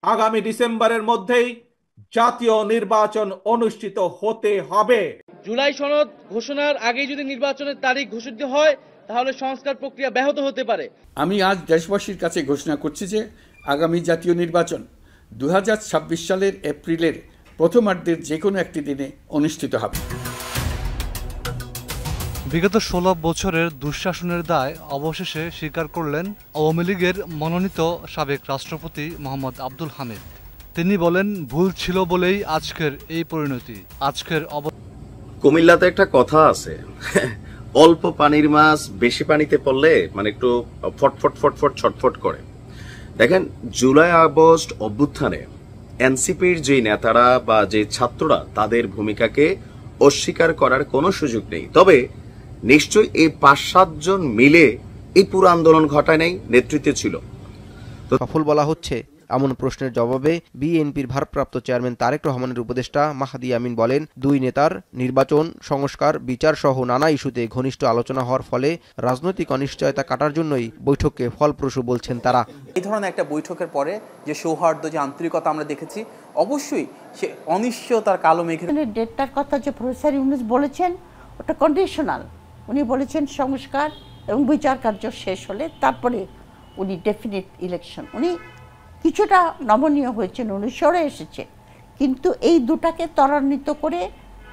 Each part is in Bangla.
আগামী ডিসেম্বরের মধ্যেই জাতীয় নির্বাচন অনুষ্ঠিত হতে হবে। জুলাই সনদ ঘোষণার আগেই যদি নির্বাচনের তারিখ ঘোষিত হয় তাহলে সংস্কার প্রক্রিয়া ব্যাহত হতে পারে। আমি আজ দেশবাসীর কাছে ঘোষণা করছি যে আগামী জাতীয় নির্বাচন 2026 সালের এপ্রিলের প্রথমার্ধের যে কোনো একটি দিনে অনুষ্ঠিত হবে। বিগত 16 বছরের দুঃশাসনের দায় অবশেষে স্বীকার করলেন আওয়ামী লীগের মনোনীত সাবেক রাষ্ট্রপতি মোহাম্মদ আব্দুল হামিদ। তিনি বলেন, ভুল ছিল বলেই আজকের এই পরিণতি। কুমিল্লাতে একটা কথা আছে, অল্প পানির মাছ বেশি পানিতে পড়লে মানে একটু ফটফট ফটফট ছটফট করে। দেখেন, জুলাই আগস্ট অভ্যুত্থানে এনসিপির যে নেতারা বা যে ছাত্ররা, তাদের ভূমিকাকে অস্বীকার করার কোনো সুযোগ নেই। তবে নিশ্চয়ই এই 5-7 জন মিলে এই পুরো আন্দোলন ঘটায় নাই, নেতৃত্বে ছিল। সফল বলা হচ্ছে এমন প্রশ্নের জবাবে বিএনপির ভারপ্রাপ্ত চেয়ারম্যান তারেক রহমানের উপদেষ্টা মাহদি আমিন বলেন, দুই নেতার নির্বাচন, সংস্কার, বিচার সহ নানা ইস্যুতে ঘনিষ্ঠ আলোচনা হওয়ার ফলে রাজনৈতিক অনিশ্চয়তা কাটার জন্যই বৈঠককে ফলপ্রসূ বলছেন তারা। এই ধরনের একটা বৈঠকের পরে যে সৌহার্দ্য, যে আন্তরিকতা আমরা দেখেছি, অবশ্যই সে অনিশ্চয়তার কালো মেঘের ডেটটার কথা যে প্রফেসর ইউনূস বলেছেন ওটা কন্ডিশনাল। উনি বলেছেন সংস্কার এবং বিচার কার্য শেষ হলে তারপরে উনি ডেফিনিট ইলেকশন। উনি কিছুটা নমনীয় হয়েছেন, উনি সরে এসেছে, কিন্তু এই দুটাকে ত্বরান্বিত করে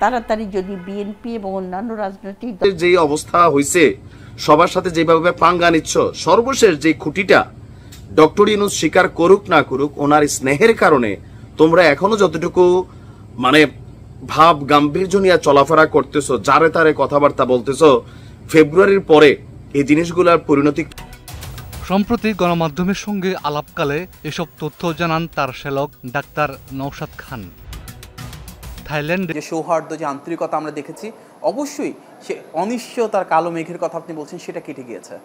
তাড়াতাড়ি যদি বিএনপি এবং অন্যান্য রাজনৈতিক যে অবস্থা হয়েছে, সবার সাথে যেভাবে পাঙ্গা নিচ্ছ, সর্বশেষ যে খুঁটিটা ডক্টর ইউনূস স্বীকার করুক না করুক, ওনার স্নেহের কারণে তোমরা এখনো যতটুকু মানে ভাব গাম্ভীর্য নিয়ে চলাফেরা করতেছো, যারে তারে কথাবার্তা বলতেছো, ফেব্রুয়ারির পরে এই জিনিসগুলোর পরিণতি। সম্প্রতি গণমাধ্যমের সঙ্গে আলাপকালে এসব তথ্য জানান তার শ্যালক ডাক্তার নওশাদ খান। থাইল্যান্ডে যে সৌহার্দ্য, যে আন্তরিকতা আমরা দেখেছি, অবশ্যই সে অনিশ্চয়তার কালো মেঘের কথা আপনি বলছেন, সেটা কেটে গিয়েছে।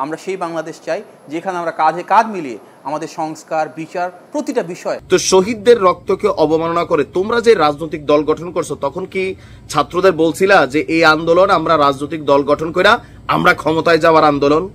আমরা সেই বাংলাদেশ চাই যেখানে আমরা কাঁধে কাঁধ মিলিয়ে আমাদের সংস্কার, বিচার, প্রতিটা বিষয়। তো শহীদদের রক্তকে অবমাননা করে তোমরা যে রাজনৈতিক দল গঠন করছো, তখন কি ছাত্রদের বলছিলা যে এই আন্দোলন আমরা রাজনৈতিক দল গঠন করে আমরা ক্ষমতায় যাওয়ার আন্দোলন?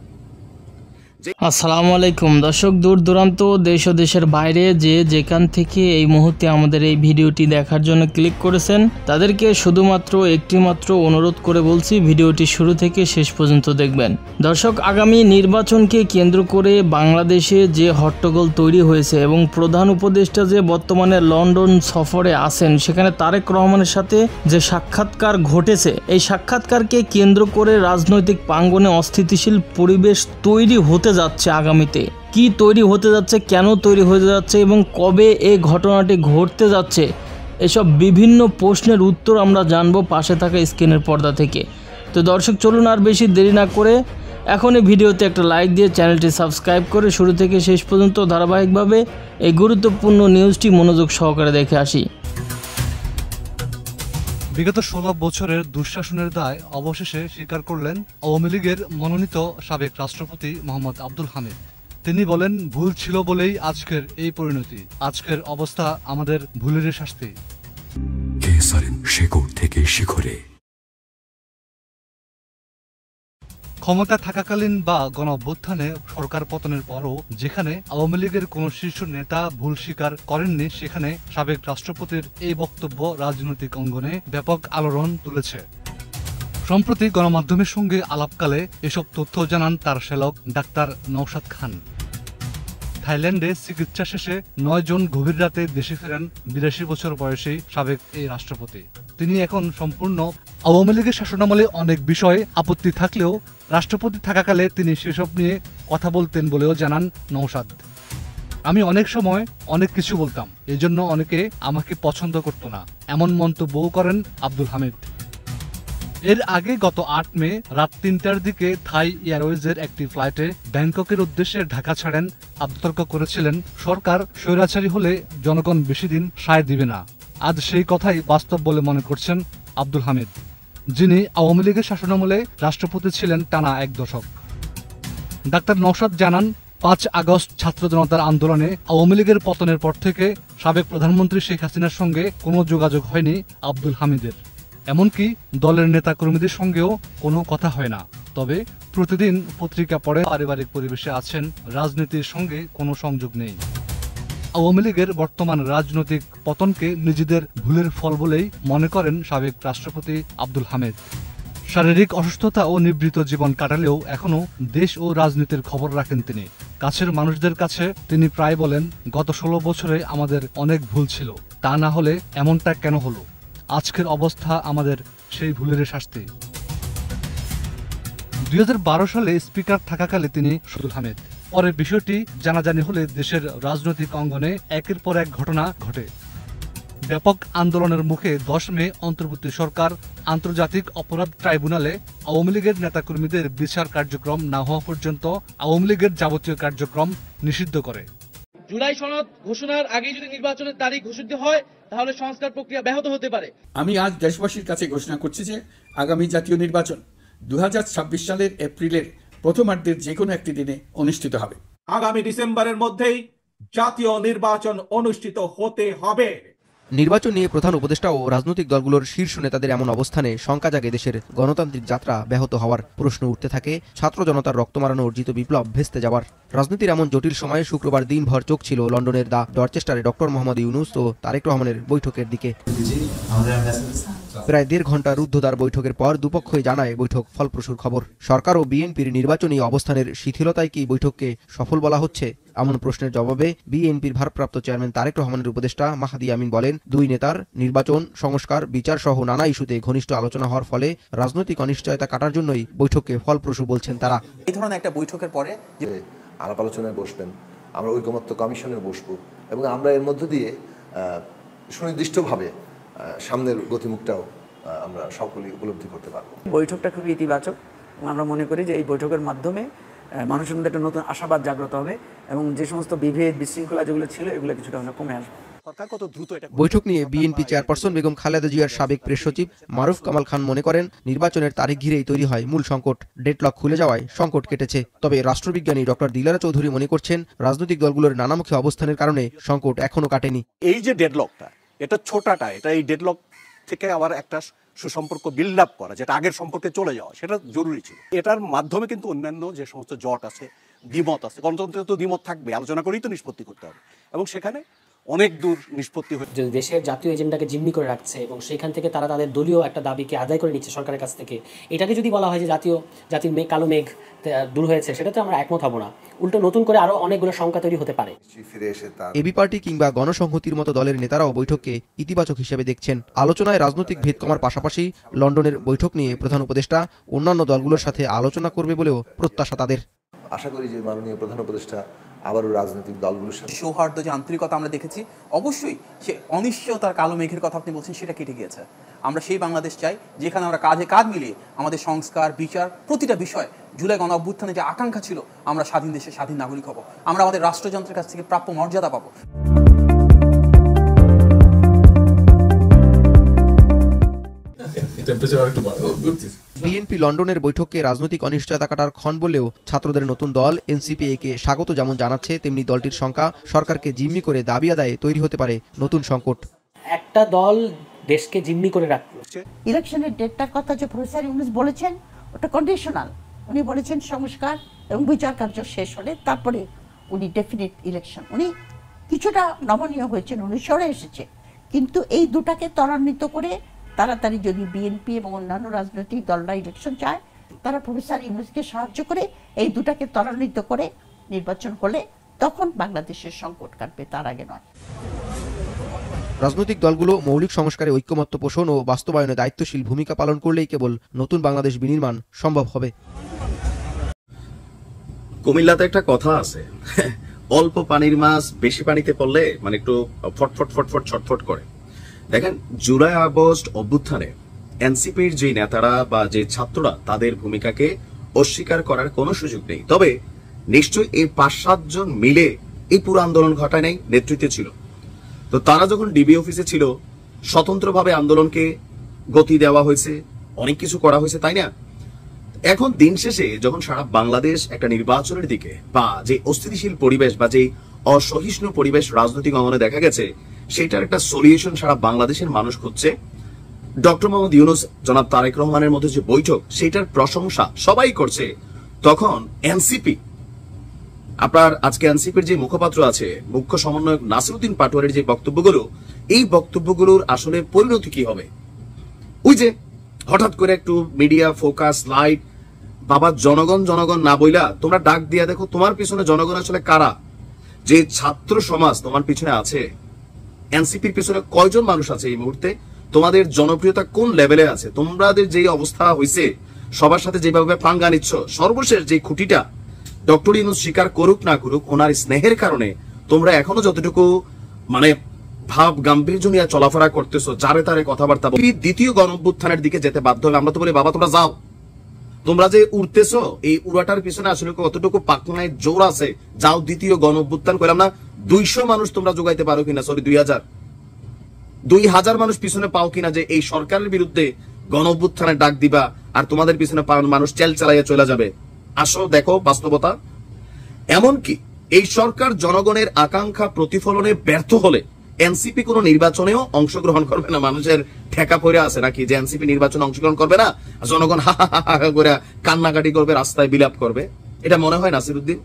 আসসালামু আলাইকুম দর্শক, দূর দূরান্ত দেশ ও দেশের বাইরে যে যেখান থেকে এই মুহূর্তে আমাদের এই ভিডিওটি দেখার জন্য ক্লিক করেছেন, তাদেরকে শুধুমাত্র একটি মাত্র অনুরোধ করে বলছি, ভিডিওটি শুরু থেকে শেষ পর্যন্ত দেখবেন। দর্শক, আগামী নির্বাচনকে কেন্দ্র করে বাংলাদেশে যে হট্টগোল তৈরি হয়েছে এবং প্রধান উপদেষ্টা যে বর্তমানে লন্ডন সফরে আছেন, সেখানে তারেক রহমানের সাথে যে সাক্ষাৎকার ঘটেছে, এই সাক্ষাৎকারকে কেন্দ্র করে রাজনৈতিক প্রাঙ্গণে অস্থিতিশীল পরিবেশ তৈরি হতে যাচ্ছে। আগামীতে কি তৈরি হতে যাচ্ছে, কেন তৈরি হতে যাচ্ছে এবং কবে এই ঘটনাটি ঘটতে যাচ্ছে, এসব বিভিন্ন প্রশ্নের উত্তর আমরা জানবো পাশে থাকা স্ক্রিনের পর্দা থেকে। তো দর্শক, চলুন আর বেশি দেরি না করে এখনই ভিডিওতে একটা লাইক দিয়ে চ্যানেলটি সাবস্ক্রাইব করে শুরু থেকে শেষ পর্যন্ত ধারাবাহিকভাবে এই গুরুত্বপূর্ণ নিউজটি মনোযোগ সহকারে দেখে আসি। বিগত 16 বছরের দুঃশাসনের দায় অবশেষে স্বীকার করলেন আওয়ামী লীগের মনোনীত সাবেক রাষ্ট্রপতি মোহাম্মদ আব্দুল হামিদ। তিনি বলেন, ভুল ছিল বলেই আজকের এই পরিণতি। আজকের অবস্থা আমাদের ভুলের শাস্তি। শেকড় থেকে শিখরে ক্ষমতা থাকাকালীন বা গণঅভ্যুত্থানে সরকার পতনের পরও যেখানে আওয়ামী লীগের কোন শীর্ষ নেতা ভুল স্বীকার করেননি, সেখানে সাবেক রাষ্ট্রপতির এই বক্তব্য রাজনৈতিক অঙ্গনে ব্যাপক আলোড়ন তুলেছে। সম্প্রতি গণমাধ্যমের সঙ্গে আলাপকালে এসব তথ্য জানান তার শ্যালক ডাক্তার নওশাদ খান। থাইল্যান্ডে চিকিৎসা শেষে 9 জন গভীর রাতে দেশে ফেরেন 82 বছর বয়সী সাবেক এই রাষ্ট্রপতি। তিনি এখন সম্পূর্ণ আওয়ামী লীগের শাসনামলে অনেক বিষয়ে আপত্তি থাকলেও রাষ্ট্রপতি থাকাকালে তিনি সেসব নিয়ে কথা বলতেন বলেও জানান নওশাদ। আমি অনেক সময় অনেক কিছু বলতাম, এজন্য অনেকে আমাকে পছন্দ করত না, এমন মন্তব্যও করেন আব্দুল হামিদ। এর আগে গত 8 মে রাত 3টার দিকে থাই এয়ারওয়েজের একটি ফ্লাইটে ব্যাংককের উদ্দেশ্যে ঢাকা ছাড়েন সতর্ক করেছিলেন, সরকার স্বৈরাচারী হলে জনগণ বেশি দিন সায় দিবে না। আজ সেই কথাই বাস্তব বলে মনে করছেন আব্দুল হামিদ, যিনি আওয়ামী লীগের শাসনামলে রাষ্ট্রপতি ছিলেন টানা 1 দশক। ডাক্তার নওশাদ জানান, 5 আগস্ট ছাত্র জনতার আন্দোলনে আওয়ামী লীগের পতনের পর থেকে সাবেক প্রধানমন্ত্রী শেখ হাসিনার সঙ্গে কোনো যোগাযোগ হয়নি আব্দুল হামিদের। এমনকি দলের নেতাকর্মীদের সঙ্গেও কোনো কথা হয় না। তবে প্রতিদিন পত্রিকা পড়ে, পারিবারিক পরিবেশে আছেন, রাজনীতির সঙ্গে কোনো সংযোগ নেই। আওয়ামী লীগের বর্তমান রাজনৈতিক পতনকে নিজেদের ভুলের ফল বলেই মনে করেন সাবেক রাষ্ট্রপতি আব্দুল হামিদ। শারীরিক অসুস্থতা ও নিভৃত জীবন কাটালেও এখনো দেশ ও রাজনীতির খবর রাখেন তিনি। কাছের মানুষদের কাছে তিনি প্রায় বলেন, গত 16 বছরে আমাদের অনেক ভুল ছিল, তা না হলে এমনটা কেন হলো? আজকের অবস্থা আমাদের সেই ভুলের শাস্তি। 2012 সালে স্পিকার থাকাকালে তিনি আব্দুল হামিদ। পরে বিষয়টি জানাজানি হলে দেশের রাজনৈতিক অঙ্গনে একের পর এক ঘটনা ঘটে। ব্যাপক আন্দোলনের মুখে 10 মে অন্তর্বর্তী সরকার আন্তর্জাতিক অপরাধ ট্রাইব্যুনালে আওয়ামী লীগের নেতাকর্মীদের বিচার কার্যক্রম না হওয়া পর্যন্ত আওয়ামী লীগের যাবতীয় কার্যক্রম নিষিদ্ধ করে। জুলাই সনদ ঘোষণার আগে যদি নির্বাচনের তারিখ ঘোষিত হয় তাহলে সংস্কার প্রক্রিয়া ব্যাহত হতে পারে। আমি আজ দেশবাসীর কাছে ঘোষণা করছি যে আগামী জাতীয় নির্বাচন 2026 সালের এপ্রিলের প্রথমার্ধের যে কোনো একটি দিনে অনুষ্ঠিত হবে। আগামী ডিসেম্বরের মধ্যেই জাতীয় নির্বাচন অনুষ্ঠিত হতে হবে। নির্বাচন নিয়ে প্রধান উপদেষ্টা ও রাজনৈতিক দলগুলোর শীর্ষ নেতাদের এমন অবস্থানে শঙ্কা জাগে দেশের গণতান্ত্রিক যাত্রা ব্যাহত হওয়ার। প্রশ্ন উঠতে থাকে ছাত্র জনতার রক্ত মারানো অর্জিত বিপ্লব ভেস্তে যাওয়ার। রাজনীতির এমন জটিল সময়ে শুক্রবার দিনভর চোখ ছিল লন্ডনের দ্য ডরচেস্টারে ডক্টর মোহাম্মদ ইউনূস ও তারেক রহমানের বৈঠকের দিকে। প্রায় 1.5 ঘন্টা রুদ্ধদ্বার বৈঠকের পর দুপক্ষই জানায় বৈঠক ফলপ্রসূর খবর। সরকার ও বিএনপির নির্বাচনী অবস্থানের শিথিলতায় কি বৈঠককে সফল বলা হচ্ছে? এমন প্রশ্নের জবাবে বিএনপির ভারপ্রাপ্ত চেয়ারম্যান তারেক রহমানের উপদেষ্টা মাহাদি আমিন বলেন, দুই নেতার নির্বাচন, সংস্কার, বিচার সহ নানা ইস্যুতে ঘনিষ্ঠ আলোচনা হওয়ার ফলে রাজনৈতিক অনিশ্চয়তা কাটার জন্যই বৈঠককে ফলপ্রসূ বলছেন তারা। এই ধরনের একটা বৈঠকের পরে আলাপ আলোচনায় বসবেন, আমরা ঐকমত্য কমিশনে বসবো এবং আমরা এর মধ্য দিয়ে সুনির্দিষ্টভাবে সামনের গতিমুখটাও আমরা সকলেই উপলব্ধি করতে পারবো। বৈঠকটা খুবই ইতিবাচক। আমরা মনে করি যে এই বৈঠকের মাধ্যমে মানুষের মধ্যে একটা নতুন আশাবাদ জাগ্রত হবে এবং যে সমস্ত বিভেদ বিশৃঙ্খলা যেগুলো ছিল এগুলো কিছুটা কমে আসবে। বৈঠক নিয়ে বিএনপি চেয়ারপারসন বেগম খালেদা জিয়ার সাবেক প্রেস সচিব মারুফ কামাল খান মনে করেন, নির্বাচনের তারিখ ঘিরেই তৈরি হয় মূল সংকট। ডেডলক খুলে যাওয়ায় সংকট কেটেছে। তবে রাষ্ট্রবিজ্ঞানী ডক্টর দিলারা চৌধুরী মনে করছেন, রাজনৈতিক দলগুলোর নানামুখী অবস্থানের কারণে সংকট এখনো কাটেনি। এই যে ডেডলকটা, এটা ছোটাটা, এটা এই ডেডলক থেকে আবার একটা সুসম্পর্ক বিল্ড আপ করা, যেটা আগের সম্পর্কে চলে যাওয়া, সেটা জরুরি ছিল। এটার মাধ্যমে কিন্তু অন্যান্য যে সমস্ত জট আছে, দ্বিমত আছে, গণতন্ত্রে তো দ্বিমত থাকবে, আলোচনা করেই তো নিষ্পত্তি করতে হবে এবং সেখানে অনেক দূর নিষ্পত্তি হচ্ছে। যদি দেশের জাতীয় এজেন্ডাকে জিম্মি করে রাখছে এবং সেখান থেকে তারা তাদের দলীয় একটা দাবিকে আদায় করে নিচ্ছে সরকারের কাছ থেকে, এটাকে যদি বলা হয় যে জাতির কালো মেঘ দূর হয়েছে, সেটাতে আমরা একমত হব না। উল্টো নতুন করে আরো অনেকগুলো শঙ্কা তৈরি হতে পারে। এবি পার্টি কিংবা গণসংহতির মতো দলের নেতারাও বৈঠককে ইতিবাচক হিসেবে দেখছেন। আলোচনায় রাজনৈতিক ভেদ কমার পাশাপাশি লন্ডনের বৈঠক নিয়ে প্রধান উপদেষ্টা অন্যান্য দলগুলোর সাথে আলোচনা করবে বলেও প্রত্যাশা তাদের। আশা করি যে মাননীয় প্রধান উপদেষ্টা আবারও রাজনৈতিক দলগুলোর সাথে সৌহার্দ্য যে আন্তরিকতা আমরা দেখেছি, অবশ্যই সে অনিশ্চয়তার কালো মেঘের কথা আপনি বলছেন সেটা কেটে গিয়েছে। আমরা সেই বাংলাদেশ চাই যেখানে আমরা কাঁধে কাঁধ মিলিয়ে আমাদের সংস্কার, বিচার, প্রতিটা বিষয়, জুলাই গণ অভ্যুত্থানে যে আকাঙ্ক্ষা ছিল আমরা স্বাধীন দেশে স্বাধীন নাগরিক হব, আমরা আমাদের রাষ্ট্রযন্ত্রের কাছ থেকে প্রাপ্য মর্যাদা পাবো। বিএনপি লন্ডনের বৈঠককে রাজনৈতিক অনিশ্চয়তা কাটার ক্ষণ বললেও ছাত্রদের নতুন দল এনসিপি একে স্বাগত যেমন জানাচ্ছে, তেমনি দলটির সংখ্যা সরকারকে জিম্মি করে দাবি আদায়ে তৈরি হতে পারে নতুন সংকট। একটা দল দেশকে জিম্মি করে রাখছে। ইলেকশনের ডেটটার কথা যে প্রফেসর ইউনূস বলেছেন ওটা কন্ডিশনাল। উনি বলেছেন সংস্কার এবং বিচার কার্য শেষ হলে তারপরে উনি ডেফিনিট ইলেকশন। উনি কিছুটা নমনীয় হয়েছেন, উনি সরে এসেছে, কিন্তু এই দুটাকে ত্বরান্বিত করে তাড়াতাড়ি যদি বিএনপি এবং অন্যান্য রাজনৈতিক দলরা ইলেকশন চায়, তারা প্রফেসর ইউনূসকে সাহায্য করে এই দুটাকে ত্বরান্বিত করে নির্বাচন হলে তখন বাংলাদেশের সংকট কাটবে, তার আগে নয়। রাজনৈতিক দলগুলো মৌলিক সংস্কারে ঐক্যমত্য পোষণ ও বাস্তবায়নে দায়িত্বশীল ভূমিকা পালন করলেই কেবল নতুন বাংলাদেশ বিনির্মাণ সম্ভব হবে। কুমিল্লাতে একটা কথা আছে, অল্প পানির মাছ বেশি পানিতে পড়লে মানে একটু ফটফট ফটফট ছটফট করে। দেখেন, জুলাই আগস্ট অভ্যুত্থানে এনসিপির যে নেতারা বা যে ছাত্ররা, তাদের ভূমিকাকে অস্বীকার করার কোনো সুযোগ নেই। তবে নিশ্চয়ই এই 5-7 জন মিলে এই পুরো আন্দোলন ঘটায় নাই, নেতৃত্বে ছিল। তো তারা যখন ডিবি অফিসে ছিল, স্বতন্ত্রভাবে আন্দোলনকে গতি দেওয়া হয়েছে, অনেক কিছু করা হয়েছে, তাই না? এখন দিন শেষে যখন সারা বাংলাদেশ একটা নির্বাচনের দিকে বা যে অস্থিতিশীল পরিবেশ বা যে অসহিষ্ণু পরিবেশ রাজনৈতিক অঙ্গনে দেখা গেছে, সেটার একটা সলিউশন সারা বাংলাদেশের মানুষ খুঁজছে। ডক্টর মোহাম্মদ ইউনূস, জনাব তারেক রহমানের মধ্যে যে বৈঠক, সেটার প্রশংসা সবাই করছে। তখন এনসিপি আপনার আজকে এনসিপির যে মুখপাত্র আছে, মুখ্য সমন্বয়ক নাসিরউদ্দিন পাটোয়ারির যে বক্তব্যগুলো, এই বক্তব্যগুলোর আসলে পরিণতি কি হবে? ওই যে হঠাৎ করে একটু মিডিয়া ফোকাস লাইট, বাবা জনগণ জনগণ না বইলা তোমরা ডাক দিয়া দেখো তোমার পিছনে জনগণ আসলে কারা। যে ছাত্র সমাজ তোমার পিছনে আছে, এনসিপির পিছনে কয়জন মানুষ আছে এই মুহূর্তে, তোমাদের জনপ্রিয়তা কোন লেভেলে আছে, তোমাদের যে অবস্থা হয়েছে, সবার সাথে যেভাবে পাঙ্গা নিচ্ছ, সর্বশেষ যে খুঁটিটা ডক্টর ইউনূস স্বীকার করুক না করুক, ওনার স্নেহের কারণে তোমরা এখনো যতটুকু মানে ভাব গাম্ভীর্য নিয়ে চলাফেরা করতেছো, যারে তারে কথাবার্তা বলি, দ্বিতীয় গণঅভ্যুত্থানের দিকে যেতে বাধ্য হবে। আমরা তো বলি বাবা তোমরা যাও, তোমরা যে উড়তেছো এই উড়াটার পিছনে আসলে কতটুকু পাকনায় জোর আছে, যাও দ্বিতীয় গণঅভ্যুত্থান করলাম না। 200 মানুষ তোমরা যোগাইতে পারো কিনা, সরি 2000 মানুষ পিছনে পাও কিনা, যে এই সরকারের বিরুদ্ধে গণঅভ্যুত্থানের ডাক দিবা আর তোমাদের পিছনে মানুষ চেল চালাইয়া চলে যাবে। আসো দেখো বাস্তবতা। এমনকি এই সরকার জনগণের আকাঙ্ক্ষা প্রতিফলনে ব্যর্থ হলে এনসিপি কোন নির্বাচনেও অংশগ্রহণ করবে না। মানুষের ঠেকা পড়ে আছে নাকি যে এনসিপি নির্বাচনে অংশগ্রহণ করবে না, জনগণ হা হা হা করে কান্নাকাটি করবে, রাস্তায় বিলাপ করবে? এটা মনে হয় নাসিরউদ্দিন?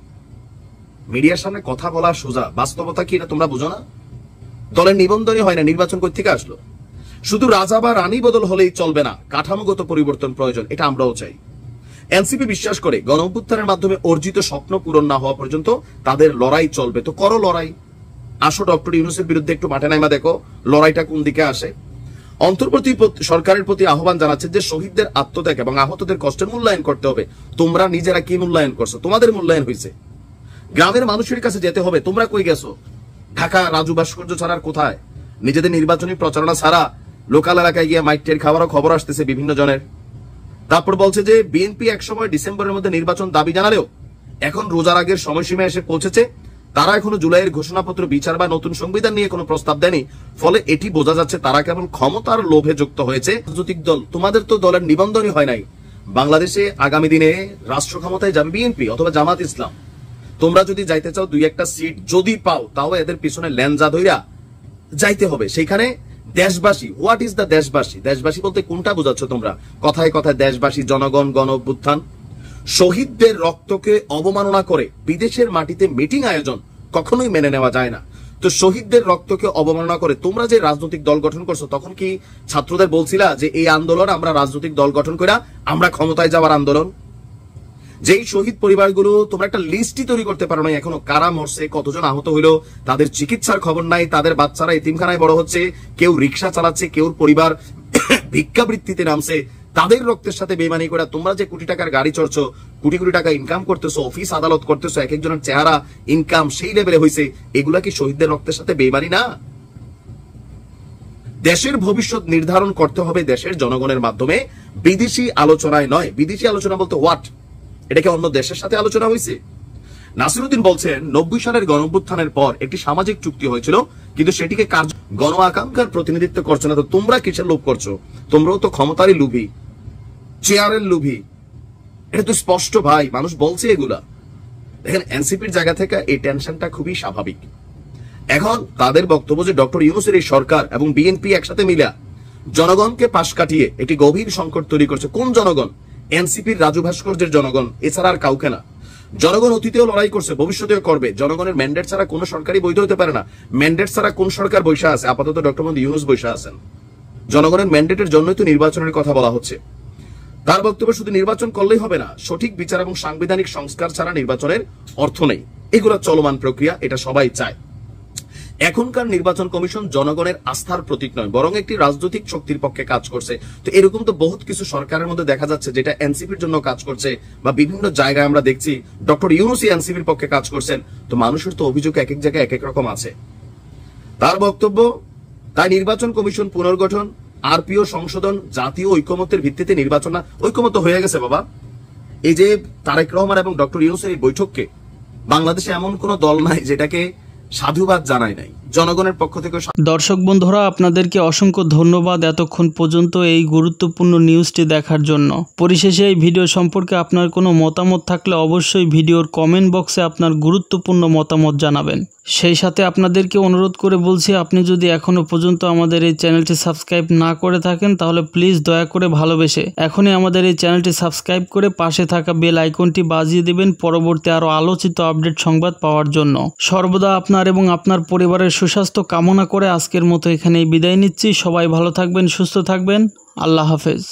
মিডিয়ার সামনে কথা বলা সোজা, বাস্তবতা কি এটা তোমরা বুঝো না? দলের নিবন্ধনই হয় না, নির্বাচন কই থেকে আসলো? শুধু রাজা বা রানী বদল হলেই চলবে না, কাঠামোগত পরিবর্তন প্রয়োজন, এটা আমরাও চাই। এনসিপি বিশ্বাস করে গণঅভ্যুত্থানের মাধ্যমে অর্জিত স্বপ্ন পূরণ না হওয়া পর্যন্ত তাদের লড়াই চলবে। তো করো লড়াই, আসো ডক্টর ইউনূসের বিরুদ্ধে একটু মাঠে নাইমা দেখো লড়াইটা কোন দিকে আসে। অন্তর্বর্তী সরকারের প্রতি আহ্বান জানাচ্ছে যে শহীদদের আত্মত্যাগ এবং আহতদের কষ্টের মূল্যায়ন করতে হবে। তোমরা নিজেরা কি মূল্যায়ন করছো? তোমাদের মূল্যায়ন হয়েছে। গ্রামের মানুষের কাছে যেতে হবে। তোমরা কই গেছো? ঢাকা রাজু ভাস্কর্য ছাড়ার কোথায়? নিজেদের নির্বাচনী প্রচারণা ছাড়া লোকাল এলাকায় গিয়ে মাইটের খাবারও খবর আসতেছে বিভিন্ন জনের। তারপর বলছে যে বিএনপি একসময় ডিসেম্বরের মধ্যে নির্বাচন দাবি জানালেও এখন রোজার আগের সময়সীমা এসে পৌঁছেছে, তারা এখনো জুলাইয়ের ঘোষণাপত্র বিচার বা নতুন সংবিধান নিয়ে কোনো প্রস্তাব দেয়নি। ফলে এটি বোঝা যাচ্ছে তারা কেবল ক্ষমতার লোভে যুক্ত হয়েছে। রাজনৈতিক দল, তোমাদের তো দলের নিবন্ধনই হয় নাই। বাংলাদেশে আগামী দিনে রাষ্ট্র ক্ষমতায় যাবে বিএনপি অথবা জামাত ইসলাম। তোমরা যদি যাইতে চাও, 2-1টা সিট যদি পাও, তাও এদের পিছনে ল্যাঞ্জা ধইরা যাইতে হবে। সেখানে দেশবাসী, হোয়াট ইজ দ্য দেশবাসী? দেশবাসী বলতে কোনটা বোঝাচ্ছ তোমরা? কথায় কথায় দেশবাসী, জনগণ, গণ অভ্যুত্থান। শহীদদের রক্তকে অবমাননা করে বিদেশের মাটিতে মিটিং আয়োজন কখনোই মেনে নেওয়া যায় না। তো শহীদদের রক্তকে অবমাননা করে তোমরা যে রাজনৈতিক দল গঠন করছো, তখন কি ছাত্রদের বলছিলা যে এই আন্দোলন আমরা রাজনৈতিক দল গঠন করে আমরা ক্ষমতায় যাওয়ার আন্দোলন? যেই শহীদ পরিবারগুলো তোমরা একটা লিস্টই তৈরি করতে পারো না এখনো, কারা মরছে, কতজন আহত হইলো, তাদের চিকিৎসার খবর নাই, তাদের বাচ্চারা এতিমখানায় বড় হচ্ছে, কেউ রিক্সা চালাচ্ছে, কেউ পরিবার ভিক্ষাবৃত্তিতে নামছে, তাদের রক্তের সাথে বেইমানি করে তোমরা যে কোটি টাকার গাড়ি চড়ছো, কোটি কোটি টাকা ইনকাম করতেছো, অফিস আদালত করতেছো, এক একজনের চেহারা ইনকাম সেই লেভেলে হয়েছে, এগুলা কি শহীদদের রক্তের সাথে বেইমানি না? দেশের ভবিষ্যৎ নির্ধারণ করতে হবে দেশের জনগণের মাধ্যমে, বিদেশি আলোচনায় নয়। বিদেশি আলোচনা বলতে হোয়াট? এটা কি অন্য দেশের সাথে আলোচনা হয়েছে? নাসিরউদ্দিন বলছেন 90 সালের গণঅভ্যুত্থানের পর একটি সামাজিক চুক্তি হয়েছিল, কিন্তু সেটিকে গণ আকাঙ্ক্ষার প্রতিনিধিত্ব করছে না। তো তোমরা কিসের লোভ করছো? তোমরাও তো ক্ষমতারই লোভী, চেয়ারের লোভী। এটা তো স্পষ্ট ভাই, মানুষ বলছে এগুলা। দেখেন এনসিপির জায়গা থেকে এই টেনশনটা খুবই স্বাভাবিক। এখন তাদের বক্তব্য যে ডক্টর ইউনূসের এই সরকার এবং বিএনপি একসাথে মিলা জনগণকে পাশ কাটিয়ে একটি গভীর সংকট তৈরি করছে। কোন জনগণ? এনসিপির রাজু ভাস্কর্যের জনগণ, এছাড়া আর কাউকে না। জনগণ অতীতেও লড়াই করছে, ভবিষ্যতেও করবে। জনগণের ম্যান্ডেট ছাড়া কোন সরকারই বৈধ হতে পারে না। ম্যান্ডেট ছাড়া কোন সরকার বৈশা আছে? আপাতত ডক্টর মোহাম্মদ ইউনূস বৈশা আছেন। জনগণের ম্যান্ডেটের জন্যই তো নির্বাচনের কথা বলা হচ্ছে। তার বক্তব্য শুধু নির্বাচন করলেই হবে না, সঠিক বিচার এবং সাংবিধানিক সংস্কার ছাড়া নির্বাচনের অর্থ নেই। এগুলো চলমান প্রক্রিয়া, এটা সবাই চায়। এখনকার নির্বাচন কমিশন জনগণের আস্থার প্রতীক নয়, বরং একটি রাজনৈতিক শক্তির পক্ষে কাজ করছে। তো এরকম তো বহুত কিছু সরকারের মধ্যে দেখা যাচ্ছে যেটা এনসিপির জন্য কাজ করছে, বা বিভিন্ন জায়গায় আমরা দেখছি ডক্টর ইউনূস এনসিপির পক্ষে কাজ করছেন। তো মানুষের তো অভিযোগ এক এক জায়গায় এক এক রকম আছে। তার বক্তব্য, তাই নির্বাচন কমিশন পুনর্গঠন, আরপিও সংশোধন, জাতীয় ঐকমত্যের ভিত্তিতে নির্বাচন না। ঐকমত্য হয়ে গেছে বাবা। এই যে তারেক রহমান এবং ডক্টর ইউনূসের এই বৈঠককে বাংলাদেশে এমন কোন দল নাই যেটাকে সাধুবাদ জানায় নাই। জনগণের পক্ষ থেকে। দর্শক বন্ধুরা, আপনাদেরকে অসংখ্য ধন্যবাদ এতক্ষণ পর্যন্ত এই গুরুত্বপূর্ণ নিউজটি দেখার জন্য। পরিশেষে এই ভিডিও সম্পর্কে আপনার কোনো মতামত থাকলে অবশ্যই ভিডিওর কমেন্ট বক্সে আপনার গুরুত্বপূর্ণ মতামত জানাবেন। সেই সাথে আপনাদেরকে অনুরোধ করে বলছি, আপনি যদি এখনও পর্যন্ত আমাদের এই চ্যানেলটি সাবস্ক্রাইব না করে থাকেন তাহলে প্লিজ দয়া করে ভালোবেসে এখনই আমাদের এই চ্যানেলটি সাবস্ক্রাইব করে পাশে থাকা বেল আইকনটি বাজিয়ে দিবেন পরবর্তী আরও আলোচিত আপডেট সংবাদ পাওয়ার জন্য। সর্বদা আপনার এবং আপনার পরিবারের সুস্বাস্থ্য কামনা করে আজকের মতো এখানেই বিদায় নিচ্ছি। সবাই ভালো থাকবেন, সুস্থ থাকবেন। আল্লাহ হাফেজ।